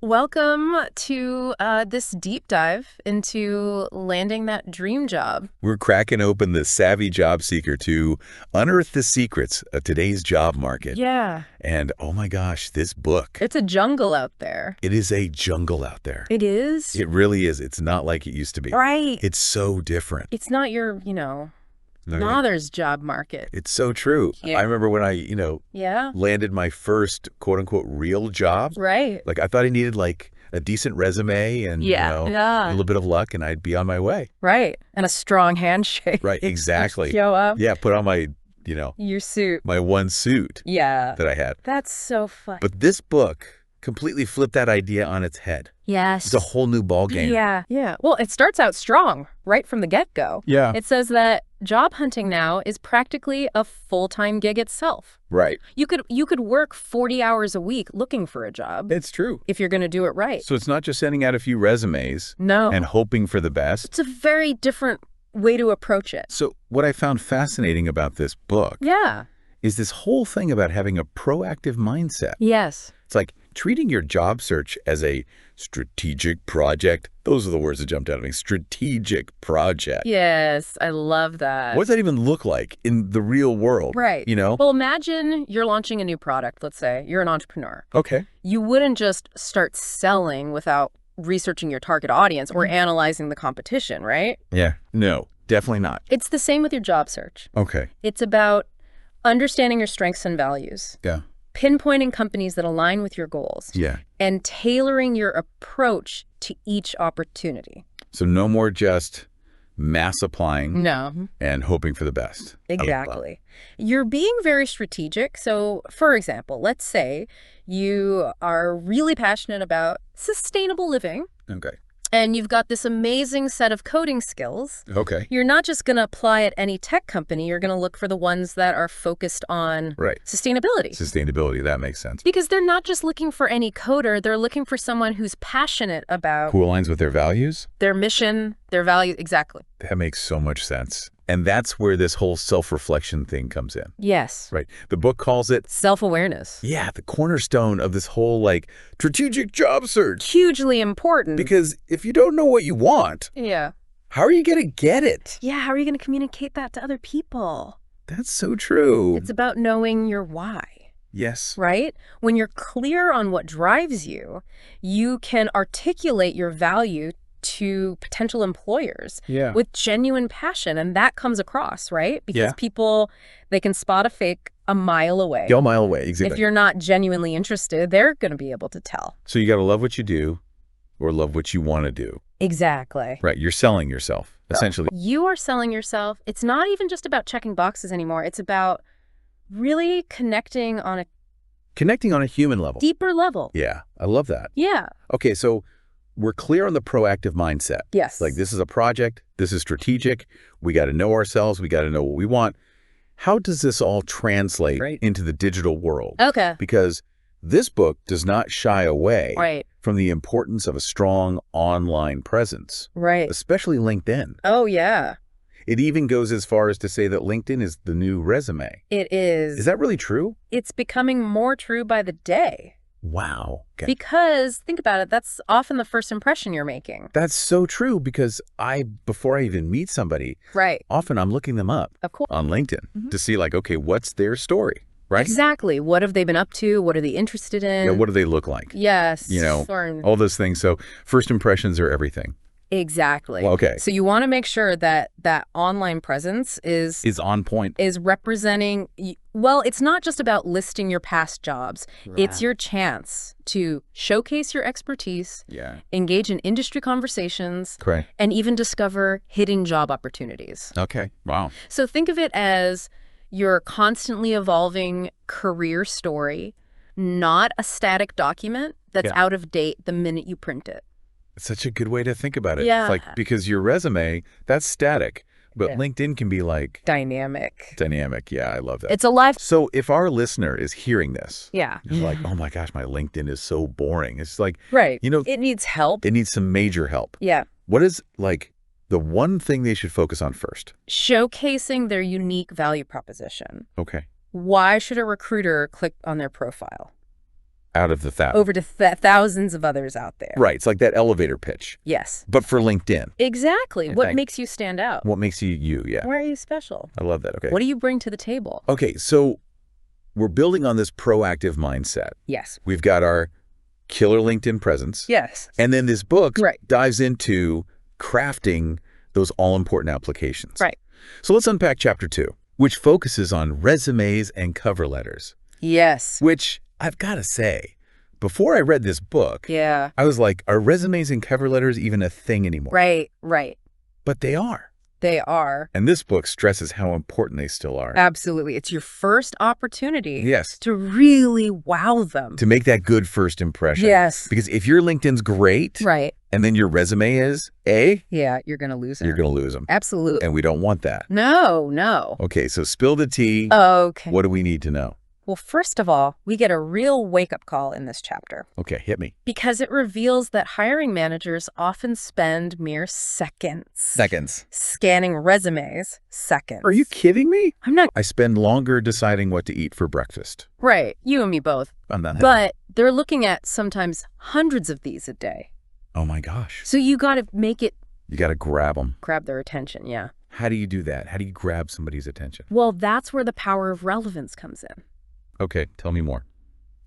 Welcome to this deep dive into landing that dream job. We're cracking open the savvy job seeker to unearth the secrets of today's job market. Yeah. And oh my gosh, this book. It's a jungle out there. It is a jungle out there. It is? It really is. It's not like it used to be. Right. It's so different. It's not your, father's job market. It's so true. Yeah. I remember when I, Yeah. landed my first quote unquote real job. Right. Like I thought I needed like a decent resume and, a little bit of luck and I'd be on my way. Right. And a strong handshake. Right. Exactly. Show up. Yeah. Put on my, Your suit. my one suit Yeah. that I had. That's so fun. But this book completely flipped that idea on its head. Yes. It's a whole new ballgame. Yeah. Yeah. Well, it starts out strong right from the get-go. Yeah. It says that job hunting now is practically a full-time gig itself. Right. You could work 40 hours a week looking for a job It's true. if you're going to do it right. So it's not just sending out a few resumes No. and hoping for the best. It's a very different way to approach it. So what I found fascinating about this book Yeah. is this whole thing about having a proactive mindset. Yes. It's like treating your job search as a strategic project. Those are the words that jumped out at me. Strategic project. Yes. I love that. What does that even look like in the real world? Right. You know? Well, imagine you're launching a new product. Let's say you're an entrepreneur. Okay. You wouldn't just start selling without researching your target audience or analyzing the competition, right? Yeah. No, definitely not. It's the same with your job search. Okay. It's about understanding your strengths and values, Yeah. pinpointing companies that align with your goals, Yeah. and tailoring your approach to each opportunity. So no more just mass applying No. and hoping for the best. I love that. Exactly. You're being very strategic. So, for example, let's say you are really passionate about sustainable living Okay. and you've got this amazing set of coding skills. Okay. You're not just going to apply at any tech company. You're going to look for the ones that are focused on Right. sustainability. Sustainability, that makes sense. Because they're not just looking for any coder. They're looking for someone who's passionate about Who aligns with their values? their mission, their value. Exactly. That makes so much sense. And that's where this whole self-reflection thing comes in, Yes. right? The book calls it, Self-awareness. yeah, the cornerstone of this whole like strategic job search. Hugely important. Because if you don't know what you want, Yeah. how are you going to get it? Yeah, how are you going to communicate that to other people? That's so true. It's about knowing your why, Yes. right? When you're clear on what drives you, you can articulate your value to potential employers Yeah. with genuine passion, and that comes across, right? Because Yeah. people, they can spot a fake a mile away. Go a mile away, exactly. If you're not genuinely interested, they're going to be able to tell. So you got to love what you do or love what you want to do. Exactly. Right. You're selling yourself, essentially. You are selling yourself. It's not even just about checking boxes anymore. It's about really connecting on a Connecting on a human level. deeper level. Yeah. I love that. Yeah. Okay. So we're clear on the proactive mindset. Yes. Like this is a project. This is strategic. We got to know ourselves. We got to know what we want. How does this all translate Right. into the digital world? Okay. Because this book does not shy away Right. from the importance of a strong online presence, Right. especially LinkedIn. Oh, yeah. It even goes as far as to say that LinkedIn is the new resume. It is. Is that really true? It's becoming more true by the day. Wow. Okay. Because, think about it, that's often the first impression you're making. That's so true because before I even meet somebody, Right. often I'm looking them up Of course. on LinkedIn Mhm. to see like, okay, what's their story, right? Exactly. What have they been up to? What are they interested in? Yeah, what do they look like? Yes. You know, Or- all those things. So first impressions are everything. Exactly. Well, okay. So you want to make sure that that online presence is On point. representing, well, it's not just about listing your past jobs. It's your chance to showcase your expertise, Yeah. engage in industry conversations, Correct. and even discover hidden job opportunities. Okay. Wow. So think of it as your constantly evolving career story, not a static document that's Yeah. out of date the minute you print it. It's such a good way to think about it. Yeah. It's like, because your resume, that's static, but Yeah. LinkedIn can be like Dynamic. dynamic. Yeah, I love that. It's a life. So if our listener is hearing this, Yeah. they're like, oh my gosh, my LinkedIn is so boring. It's like, Right. you know, It needs help. it needs some major help. Yeah. What is like the one thing they should focus on first? Showcasing their unique value proposition. Okay. Why should a recruiter click on their profile? Out of the over to thousands of others out there. Right. It's like that elevator pitch, Yes. but for LinkedIn. Exactly. Yeah, What thank- makes you stand out? What makes you you? Yeah. Why are you special? I love that. Okay. What do you bring to the table? Okay. So we're building on this proactive mindset. Yes. We've got our killer LinkedIn presence. Yes. And then this book Right. dives into crafting those all-important applications. Right. So let's unpack chapter 2, which focuses on resumes and cover letters, Yes. which I've got to say, before I read this book, Yeah. I was like, are resumes and cover letters even a thing anymore? Right. Right. But they are. They are. And this book stresses how important they still are. Absolutely. It's your first opportunity Yes. to really wow them. To make that good first impression. Yes. Because if your LinkedIn's great Right. and then your resume is A, Yeah, you're going to lose you're her. going to lose them. Absolutely. And we don't want that. No, no. Okay, so spill the tea. Okay. What do we need to know? Well, first of all, we get a real wake-up call in this chapter Okay, hit me. because it reveals that hiring managers often spend mere seconds scanning resumes. Seconds. Are you kidding me? I'm not. I spend longer deciding what to eat for breakfast. Right. You and me both. I'm not. But they're looking at sometimes hundreds of these a day. Oh my gosh. So you got to make it You got to grab them. grab their attention. Yeah. How do you do that? How do you grab somebody's attention? Well, that's where the power of relevance comes in. Okay, tell me more.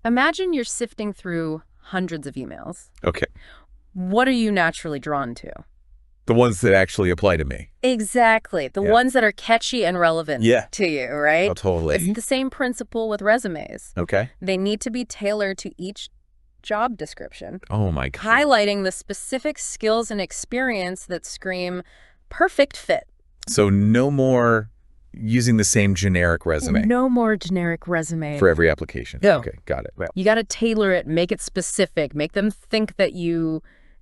Imagine you're sifting through hundreds of emails. Okay. What are you naturally drawn to? The ones that actually apply to me. Exactly. The Yeah. ones that are catchy and relevant Yeah. to you, right? Oh, totally. It's the same principle with resumes. Okay. They need to be tailored to each job description, Oh my God. highlighting the specific skills and experience that scream perfect fit. So no more using the same generic resume No more generic resume. for every application. No. Okay, got it. You got to tailor it, make it specific, make them think that you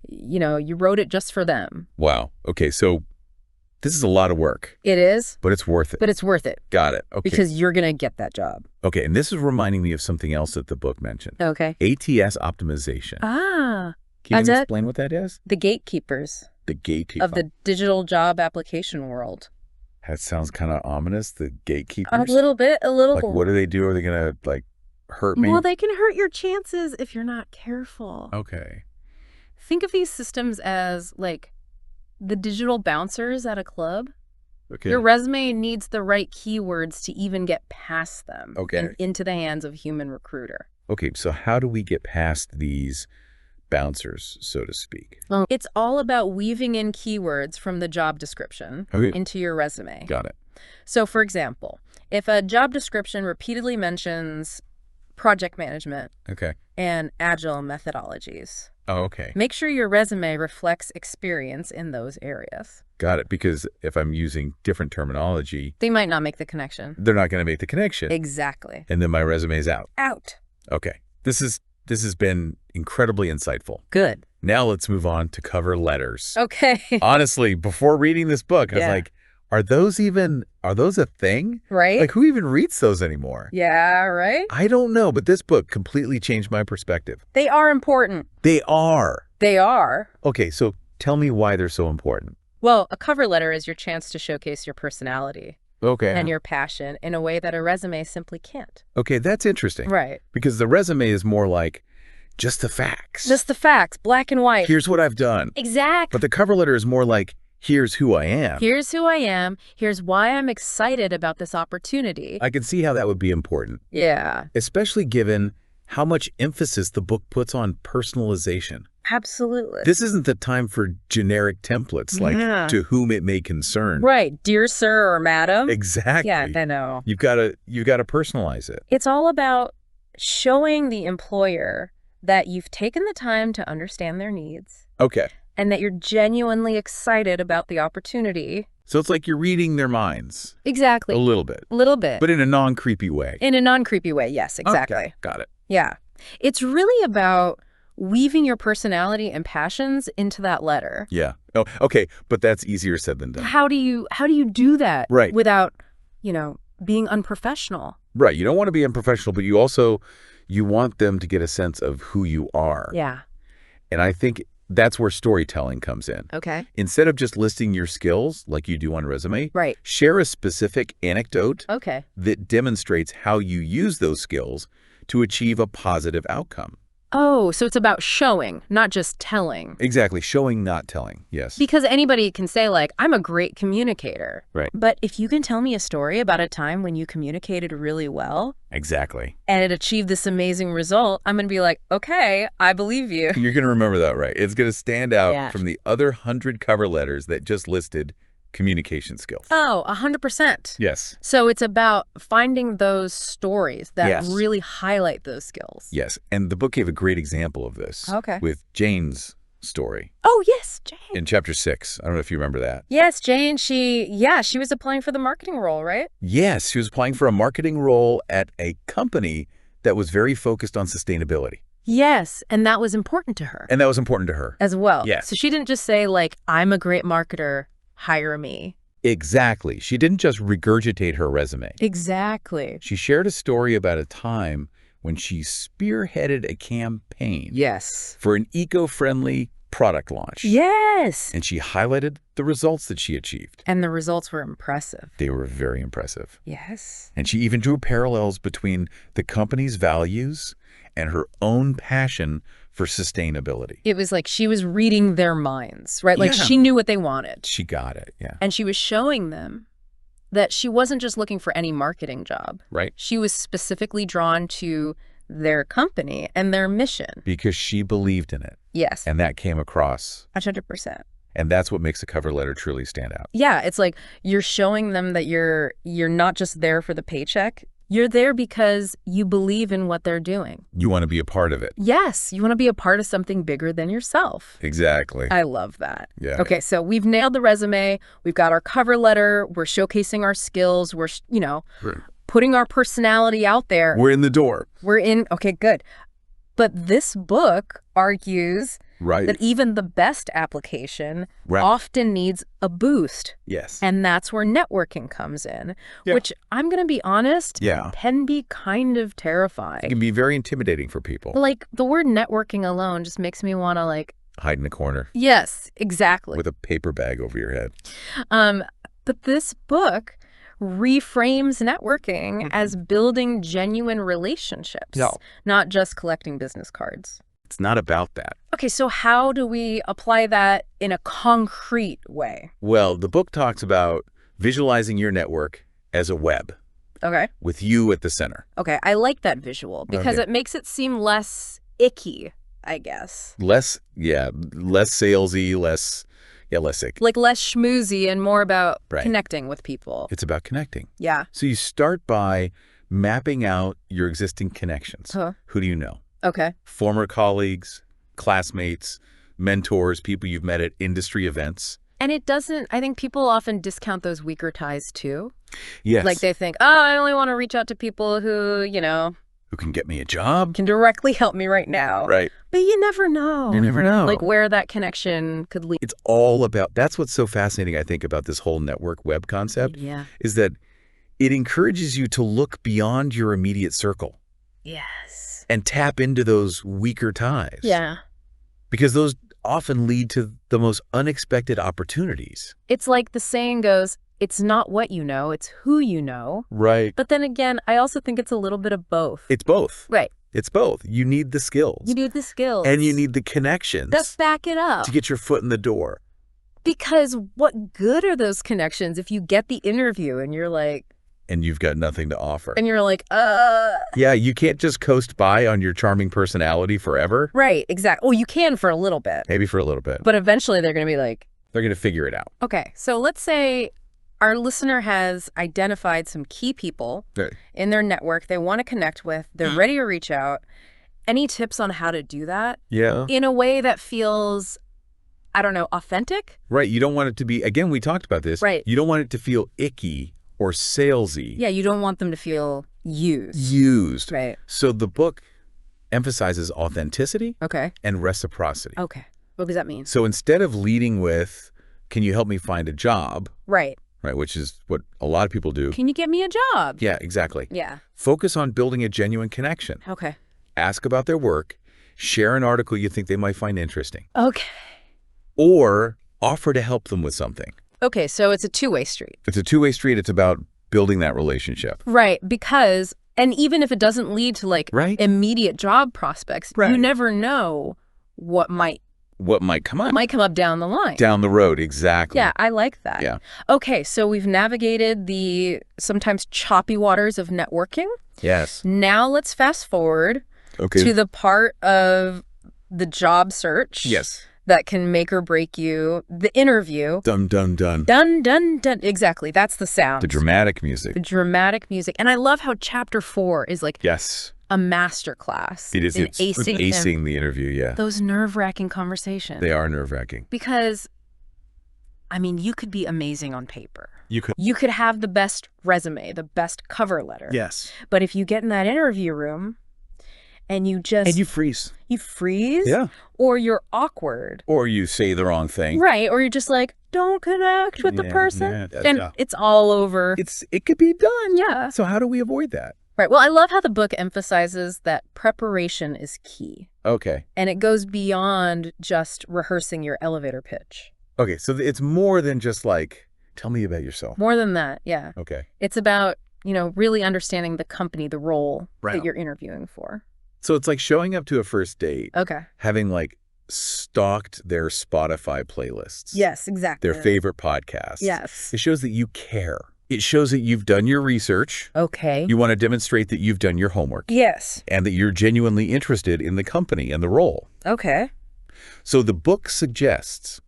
wrote it just for them. Wow. Okay, so this is a lot of work, It is, but it's worth it. but it's worth it Got it. Okay. because you're going to get that job. Okay, and this is reminding me of something else that the book mentioned. Okay. ATS optimization. Ah, Can you that- explain what that is? the gatekeepers The gatekeeper. of the digital job application world. That sounds kind of ominous, the gatekeepers. A little bit. Like, what do they do? Are they going to, like, hurt me? Well, they can hurt your chances if you're not careful. Okay. Think of these systems as like the digital bouncers at a club. Okay. Your resume needs the right keywords to even get past them Okay. and into the hands of a human recruiter. Okay, so how do we get past these bouncers, so to speak? It's all about weaving in keywords from the job description Okay. into your resume. Got it. So, for example, if a job description repeatedly mentions project management Okay. and agile methodologies, Oh, okay. make sure your resume reflects experience in those areas. Got it. Because if I'm using different terminology, They might not make the connection. they're not going to make the connection. Exactly. And then my resume's out. Out. Okay. This has been incredibly insightful. Good. Now let's move on to cover letters. Okay. Honestly, before reading this book, I was Yeah. like, are those a thing? Right? Like, who even reads those anymore? Yeah, right? I don't know, but this book completely changed my perspective. They are important. They are. They are. Okay, so tell me why they're so important. Well, a cover letter is your chance to showcase your personality Okay. and your passion in a way that a resume simply can't. Okay, that's interesting. Right. Because the resume is more like just the facts. Just the facts, black and white. Here's what I've done. Exactly. But the cover letter is more like, here's who I am. Here's who I am. Here's why I'm excited about this opportunity. I can see how that would be important, Yeah, especially given how much emphasis the book puts on personalization. absolutely. This isn't the time for generic templates like Yeah. to whom it may concern. Right. Dear sir or madam. Exactly. Yeah, I know. You've got to personalize it. It's all about showing the employer that you've taken the time to understand their needs Okay. and that you're genuinely excited about the opportunity. So it's like you're reading their minds Exactly. a little bit, A little bit. but in a non-creepy way. In a non-creepy way, yes, exactly. Okay, got it. Yeah. It's really about weaving your personality and passions into that letter. Yeah. Oh, okay. But that's easier said than done. How do you do that Right. without, being unprofessional? Right. You don't want to be unprofessional, but you want them to get a sense of who you are. Yeah. And I think that's where storytelling comes in. Okay. Instead of just listing your skills like you do on a resume, Right. share a specific anecdote Okay. that demonstrates how you use those skills to achieve a positive outcome. Oh, so it's about showing, not just telling. Exactly. Showing, not telling. Yes. Because anybody can say, like, I'm a great communicator. Right. But if you can tell me a story about a time when you communicated really well Exactly. and it achieved this amazing result, I'm going to be like, okay, I believe you. You're going to remember that, right? It's going to stand out Yeah. from the other 100 cover letters that just listed communication skills. Oh, 100%. Yes. So it's about finding those stories that Yes. really highlight those skills. Yes. And the book gave a great example of this. Okay. With Jane's story Oh, yes, Jane. in chapter 6. I don't know if you remember that. Yes, Jane, she was applying for the marketing role, right? Yes. She was applying for a marketing role at a company that was very focused on sustainability. Yes, and that was important to her. And that was important to her. As well. Yes. So she didn't just say, like, I'm a great marketer, hire me. Exactly. She didn't just regurgitate her resume. Exactly. She shared a story about a time when she spearheaded a campaign Yes. for an eco-friendly product launch. Yes. And she highlighted the results that she achieved. And the results were impressive. They were very impressive. Yes. And she even drew parallels between the company's values and her own passion for sustainability. It was like she was reading their minds, right? Like Yeah. she knew what they wanted. She got it, yeah. And she was showing them that she wasn't just looking for any marketing job. Right? She was specifically drawn to their company and their mission. Because she believed in it. Yes. And that came across. 100%. And that's what makes a cover letter truly stand out. Yeah, it's like you're showing them that you're not just there for the paycheck. You're there because you believe in what they're doing. You want to be a part of it. Yes, you want to be a part of something bigger than yourself. Exactly. I love that. Yeah. Okay, so we've nailed the resume. We've got our cover letter. We're showcasing our skills. We're, putting our personality out there. We're in the door. Okay, good. But this book argues Right. that even the best application Right. often needs a boost. Yes. And that's where networking comes in, Yeah. which I'm going to be honest, Yeah. can be kind of terrifying. It can be very intimidating for people. Like the word networking alone just makes me want to Hide in a corner yes, exactly. with a paper bag over your head. But this book reframes networking as building genuine relationships, Yeah. not just collecting business cards. It's not about that. Okay, so how do we apply that in a concrete way? Well, the book talks about visualizing your network as a web Okay. with you at the center. Okay, I like that visual because Okay. it makes it seem less icky, I guess. Less salesy, less ick. Like less schmoozy and more about Right. connecting with people. It's about connecting. Yeah. So you start by mapping out your existing connections. Huh. Who do you know? Okay. Former colleagues, classmates, mentors, people you've met at industry events. And I think people often discount those weaker ties too. Yes. Like they think, oh, I only want to reach out to people who, Who can get me a job? can directly help me right now. Right. But you never know. You never know. Like where that connection could lead. It's all about, that's what's so fascinating, I think, about this whole network web concept, Yeah. is that it encourages you to look beyond your immediate circle Yes. and tap into those weaker ties. Yeah. Because those often lead to the most unexpected opportunities. It's like the saying goes, it's not what you know, it's who you know. Right. But then again, I also think it's a little bit of both. It's both. Right. It's both. You need the skills. You need the skills. And you need the connections that back it up. to get your foot in the door. Because what good are those connections if you get the interview and you're like, And you've got nothing to offer. Yeah, you can't just coast by on your charming personality forever. Right, exactly. Well, you can for a little bit. Maybe for a little bit. But eventually they're going to be like, They're going to figure it out. okay, so let's say our listener has identified some key people Right. in their network they want to connect with. They're ready to reach out. Any tips on how to do that Yeah. in a way that feels, I don't know, authentic? Right. You don't want it to be, again, we talked about this. Right. You don't want it to feel icky or salesy. Yeah, you don't want them to feel used. Used. Right. So the book emphasizes authenticity Okay. and reciprocity. Okay. What does that mean? So instead of leading with, can you help me find a job? Right. Right, which is what a lot of people do. Can you get me a job? Yeah, exactly. Yeah. Focus on building a genuine connection. Okay. Ask about their work. Share an article you think they might find interesting. Okay. Or offer to help them with something. Okay, so it's a two-way street. It's a two-way street. It's about building that relationship. Right, because And even if it doesn't lead to like Right. immediate job prospects, Right. you never know what might come up. might come up down the line. Down the road, exactly. Yeah, I like that. Yeah. Okay, so we've navigated the sometimes choppy waters of networking. Yes. Now let's fast forward Okay. to the part of the job search. Yes. That can make or break you. The interview. Dun, dun, dun. Dun, dun, dun. Exactly. That's the sound. The dramatic music. The dramatic music. And I love how chapter 4 is like Yes. a masterclass. It is. In It's acing the interview, yeah. those nerve-wracking conversations. They are nerve-wracking. Because, I mean, you could be amazing on paper. You could. You could have the best resume, the best cover letter. Yes. But if you get in that interview room and you just... And you freeze. You freeze? Yeah. Or you're awkward. Or you say the wrong thing. Right. Or you're just like, don't connect with the person. Yeah, and it's all over. It could be done. Yeah. So how do we avoid that? Right. Well, I love how the book emphasizes that preparation is key. Okay. And it goes beyond just rehearsing your elevator pitch. Okay. So it's more than just like, tell me about yourself. More than that. Yeah. Okay. It's about, really understanding the company, the role Right. that you're interviewing for. So it's like showing up to a first date, Okay. having like stalked their Spotify playlists. Yes, exactly. Their favorite podcasts. Yes. It shows that you care. It shows that you've done your research. Okay. You want to demonstrate that you've done your homework. Yes. And that you're genuinely interested in the company and the role. Okay. So the book suggests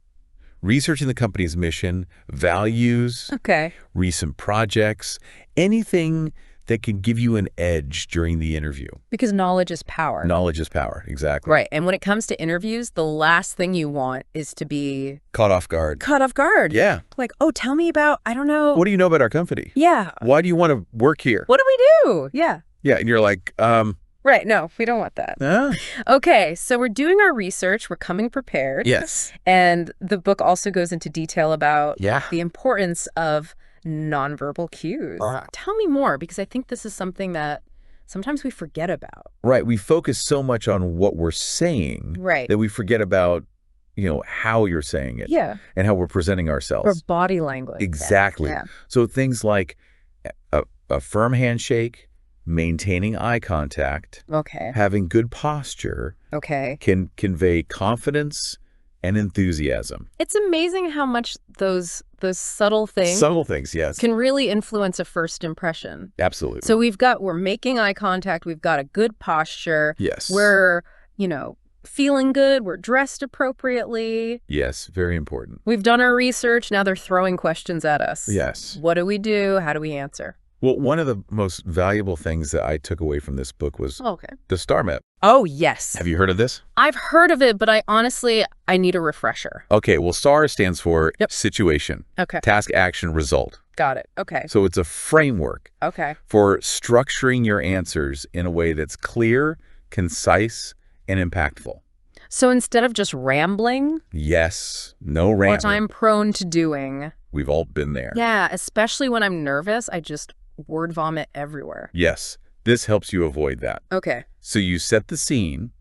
researching the company's mission, values, Okay. recent projects, anything that can give you an edge during the interview. Because knowledge is power. Knowledge is power. Exactly. Right. And when it comes to interviews, the last thing you want is to be Caught off guard. caught off guard. Yeah. Like, oh, tell me about, I don't know. What do you know about our company? Yeah. Why do you want to work here? What do we do? Yeah. Yeah. And you're like, Right. No, we don't want that. huh? Okay. So we're doing our research. We're coming prepared. Yes. And the book also goes into detail about Yeah. the importance of nonverbal cues. Tell me more, because I think this is something that sometimes we forget about. Right. We focus so much on what we're saying Right. that we forget about, how you're saying it. Yeah. And how we're presenting Or ourselves. body language. Exactly. Yeah. So things like a firm handshake, maintaining eye contact, Okay. having good posture Okay. can convey confidence and enthusiasm. It's amazing how much those subtle things Subtle things, yes. can really influence a first impression. Absolutely. So we're making eye contact, we've got a good posture. Yes. We're, feeling good, we're dressed appropriately. Yes, very important. We've done our research, now they're throwing questions at us. Yes. What do we do? How do we answer? Well, one of the most valuable things that I took away from this book was Okay. the STAR method. Oh, yes. Have you heard of this? I've heard of it, but I need a refresher. Okay, well, STAR stands for situation, Okay. task, action, result. Got it. Okay. So it's a framework Okay. for structuring your answers in a way that's clear, concise, and impactful. So instead of just rambling, Yes, no which rambling. I'm prone to doing. We've all been there. Yeah, especially when I'm nervous, I just word vomit everywhere. Yes, this helps you avoid that. Okay. So you set the scene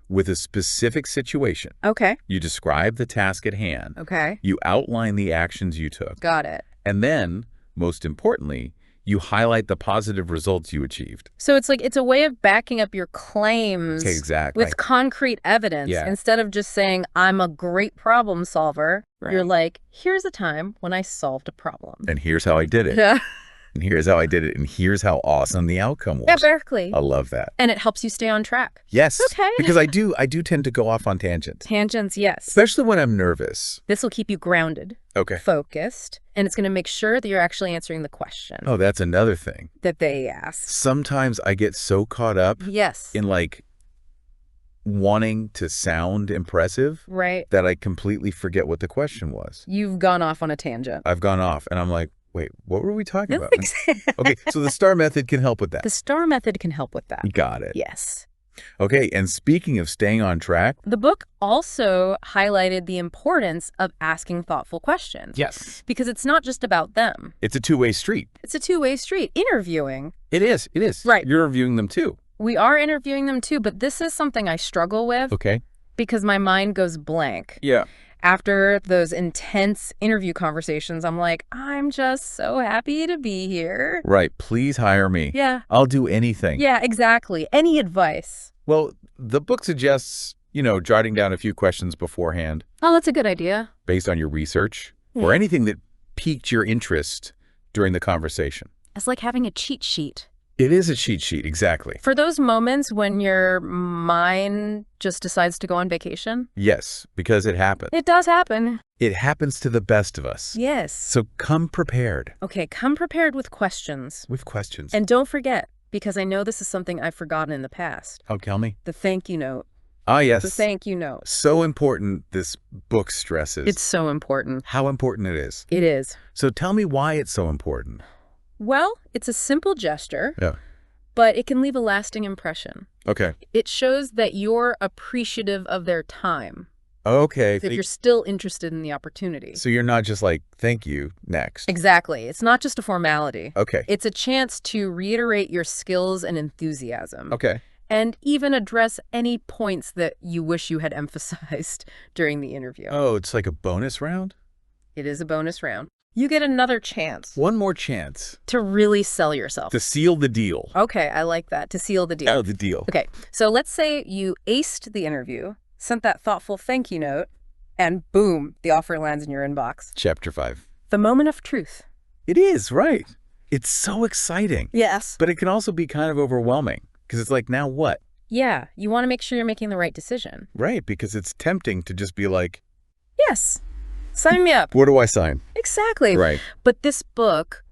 with a specific situation. Okay. You describe the task at hand. Okay. You outline the actions you took. Got it. And then, most importantly, you highlight the positive results you achieved. So it's a way of backing up your claims Okay, exactly. with concrete evidence. Yeah. Instead of just saying, I'm a great problem solver, Right. you're like, here's a time when I solved a problem. And here's how I did it. Yeah. And here's how I did it. And here's how awesome the outcome was. Yeah, exactly. I love that. And it helps you stay on track. Yes. Okay. Because I do tend to go off on tangents. Tangents, yes. Especially when I'm nervous. This will keep you grounded, Okay. focused, and it's going to make sure that you're actually answering the question Oh, that's another thing. that they ask. Sometimes I get so caught up Yes. in like wanting to sound impressive Right. that I completely forget what the question was. You've gone off on a tangent. I've gone off and I'm like, wait, what were we talking about? The Okay, so the STAR method can help with that. STAR method can help with that. Got it. Yes. Okay, and speaking of staying on track. The book also highlighted the importance of asking thoughtful questions. Yes. Because it's not just about them. It's a two-way street. It's a two-way street. Interviewing. It is. It is. Right. You're reviewing them too. We are interviewing them too, but this is something I struggle with Okay. because my mind goes blank. Yeah. After those intense interview conversations, I'm like, I'm just so happy to be here. Right. Please hire me. Yeah. I'll do anything. Yeah, exactly. Any advice? Well, the book suggests, jotting down a few questions beforehand Oh, that's a good idea. based on your research or anything that piqued your interest during the conversation. It's like having a cheat sheet. It is a cheat sheet, exactly. For those moments when your mind just decides to go on vacation. Yes, because it happens. It does happen. It happens to the best of us. Yes. So come prepared. Okay, come prepared with questions. With questions. And don't forget, because I know this is something I've forgotten in the past, Oh, tell me. the thank you note. Ah, yes. The thank you note. So important, this book stresses. It's so important. How important it is. It is. So tell me why it's so important. Well, it's a simple gesture, Yeah. but it can leave a lasting impression. Okay. It shows that you're appreciative of their time, Okay. if you're still interested in the opportunity. So you're not just like, thank you, next. Exactly. It's not just a formality. Okay. It's a chance to reiterate your skills and enthusiasm. Okay. And even address any points that you wish you had emphasized during the interview. Oh, it's like a bonus round? It is a bonus round. You get another chance One more chance to really sell yourself. to seal the deal. Okay, I like that. To seal the deal. Oh, the deal. Okay, so let's say you aced the interview, sent that thoughtful thank you note, and boom, the offer lands in your inbox. Chapter 5. The moment of truth. It is, right. It's so exciting. Yes. But it can also be kind of overwhelming because it's like, now what? Yeah, you want to make sure you're making the right decision. Right, because it's tempting to just be like, Yes. Sign me up. where do I sign? Exactly. Right. But this book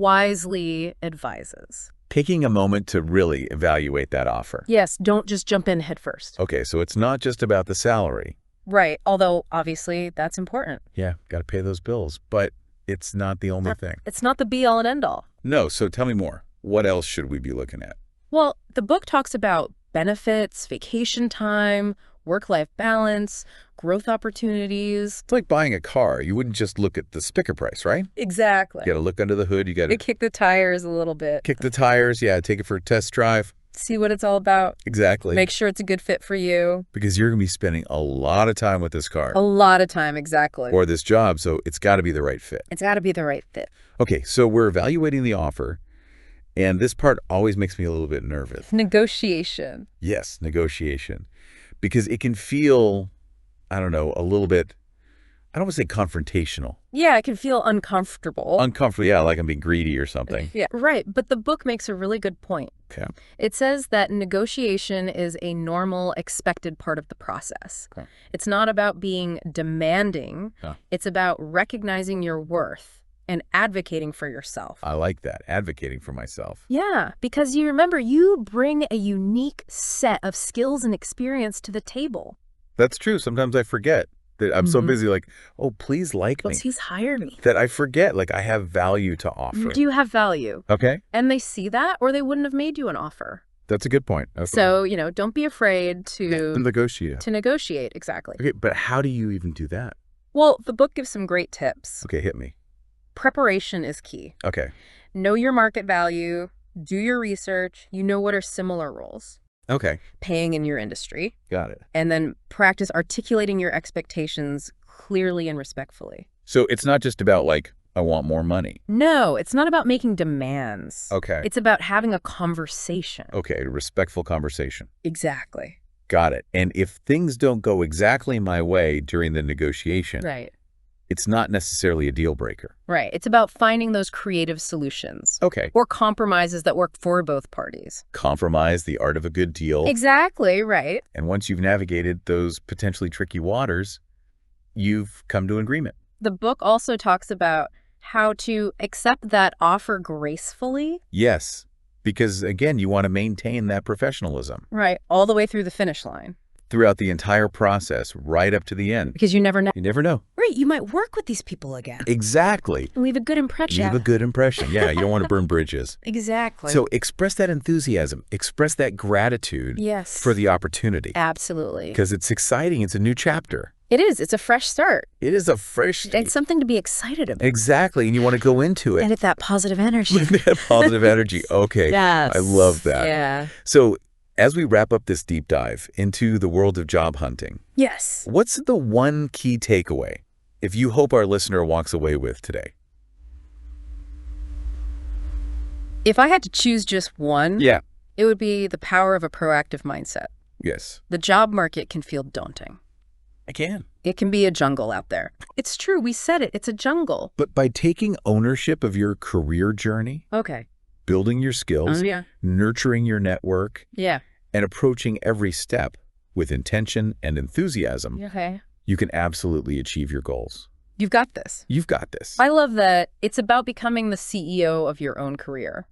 wisely advises. Taking a moment to really evaluate that offer. Yes, don't just jump in head first. Okay, so it's not just about the salary. Right, although obviously that's important. Yeah, got to pay those bills, but it's not the only thing. It's not the be-all and end-all. No, so tell me more. What else should we be looking at? Well, the book talks about benefits, vacation time, work-life balance, growth opportunities. It's like buying a car. You wouldn't just look at the sticker price, right? Exactly. You got to look under the hood. You got to Kick the tires a little bit. kick the tires. Yeah, take it for a test drive. See what it's all about. Exactly. Make sure it's a good fit for you. Because you're going to be spending a lot of time with this car A lot of time, exactly. or this job, so it's got to be the right fit. It's got to be the right fit. Okay, so we're evaluating the offer, and this part always makes me a little bit nervous. Negotiation. Yes, negotiation. Because it can feel, I don't know, a little bit, I don't want to say confrontational. Yeah, it can feel uncomfortable. Uncomfortable, yeah, like I'm being greedy or something. Yeah, right. But the book makes a really good point. Okay. It says that negotiation is a normal, expected part of the process. Okay. It's not about being demanding. Yeah. It's about recognizing your worth and advocating for yourself. I like that, advocating for myself. Yeah, because you remember, you bring a unique set of skills and experience to the table. That's true. Sometimes I forget that I'm so busy like, oh, please like me. He's hired me. That I forget, like I have value to offer. You do have value. Okay. And they see that, or they wouldn't have made you an offer. That's a good point. That's So, don't be afraid to negotiate. negotiate. Exactly. Okay, but how do you even do that? Well, the book gives some great tips. Okay, hit me. Preparation is key. Okay. Know your market value, do your research, what are similar roles, Okay. paying in your industry, Got it. and then practice articulating your expectations clearly and respectfully. So it's not just about like, I want more money. No, it's not about making demands. Okay. It's about having a conversation. Okay, respectful conversation. Exactly. Got it. And if things don't go exactly my way during the negotiation, Right. it's not necessarily a deal breaker. Right. It's about finding those creative solutions. Okay. Or compromises that work for both parties. Compromise, the art of a good deal. Exactly, right. And once you've navigated those potentially tricky waters, you've come to an agreement. The book also talks about how to accept that offer gracefully. Yes, because again, you want to maintain that professionalism Right. All the way through the finish line. throughout the entire process, right up to the end. Because you never know. You never know. Right. You might work with these people again. Exactly. And leave a good impression. Leave a good impression. Yeah, you don't want to burn bridges. Exactly. So express that enthusiasm, express that gratitude yes. for the opportunity. Absolutely. Because it's exciting. It's a new chapter. It is. It's a fresh start. It is a fresh start. It's something to be excited about. Exactly. And you want to go into it. And it's that positive energy. That positive energy. Okay. Yes. I love that. Yeah. So As we wrap up this deep dive into the world of job hunting, Yes. what's the one key takeaway if you hope our listener walks away with today? If I had to choose just one, Yeah. it would be the power of a proactive mindset. Yes. The job market can feel daunting. I can. It can be a jungle out there. It's true. We said it. It's a jungle. But by taking ownership of your career journey, Okay. building your skills, Yeah. nurturing your network, Yeah. and approaching every step with intention and enthusiasm, Okay. you can absolutely achieve your goals. You've got this. You've got this. I love that it's about becoming the CEO of your own career.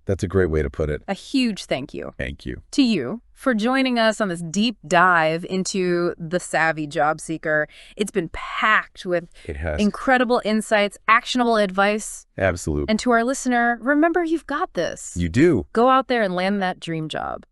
That's a great way to put it. A huge thank you Thank you. to you for joining us on this deep dive into the savvy job seeker. It's been packed with It has. incredible insights, actionable advice. Absolutely. And to our listener, remember you've got this. You do. Go out there and land that dream job.